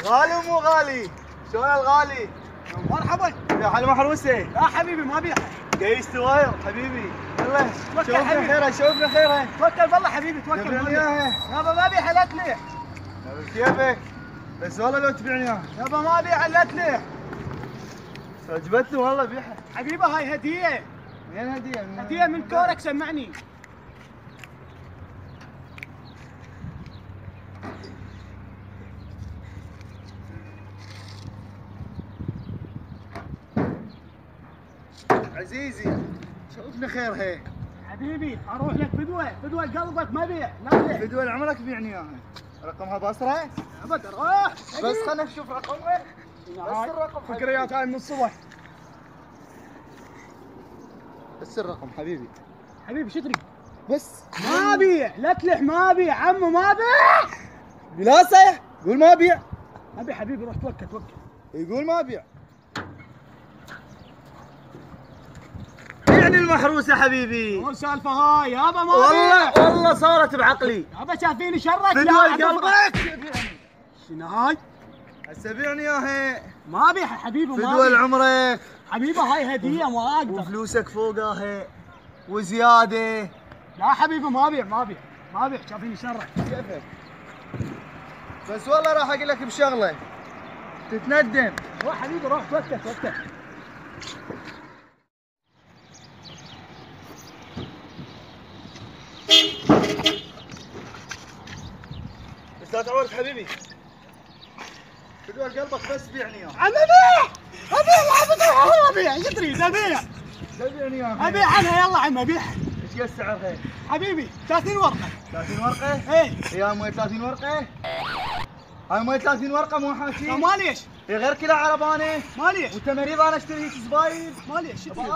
غالي ومو غالي، شلون الغالي؟ مرحبا يا حلو محروسه. يا حبيبي ما بيها. قيست واير حبيبي. يلا توكل شوفنا حبيبي. خيرها شوفنا خيرها. توكل بالله حبيبي توكل تبيعني بالله. اياها؟ يابا ما بيها لا تليح. كيفك؟ بس والله لو تبيعني اياها. يابا ما بيها لا تليح. عجبتني والله بيحها. حبيبه هاي هديه. وين هديه؟ هديه من كورك سمعني. عزيزي شوفنا خيرها. حبيبي اروح لك فدوه قلبك ما بيع لا تليح. بدول عمرك بيعني اياها. رقمها باسره؟ ابد روح. بس خلنا نشوف رقمها. بس الرقم فكريات هاي من الصبح. بس الرقم حبيبي. حبيبي شو تريد؟ بس ما بيع لا تلح ما بيع عمو ما بيع. بلاسه قول ما ابيع. ابي حبيبي روح توكل. يقول ما ابيع. يعني المحروسه حبيبي. مو السالفه هاي يابا ما والله بيع. والله صارت بعقلي. يابا شايفيني شرك فدوى يا قلبك. شنو هاي؟ هسه بيعني اياها. ما بيع حبيبي ما فدوى بيع. عمرك حبيبي هاي هديه ما اقدر. وفلوسك فوقها وزياده. لا حبيبي ما بيع شايفيني شرك. كيفك؟ بس والله راح اقول لك بشغله تتندم. روح حبيبي روح توكل. استاذ عمر حبيبي فدوى قلبك بس بيعني اياها. عم ابيع شو تريد ابيع بيعني اياها. ابيع عنها يلا عم ابيع. ايش قد سعرها؟ حبيبي 30 ورقه. 30 ورقه؟ ايه هي مو 30 ورقه؟ هاي مو 30 ورقه مو حاكي؟ ما ليش هي غير كذا عربانه. ما ليش وانت مريض انا اشتري هيك زباين. ما ليش شو تريد؟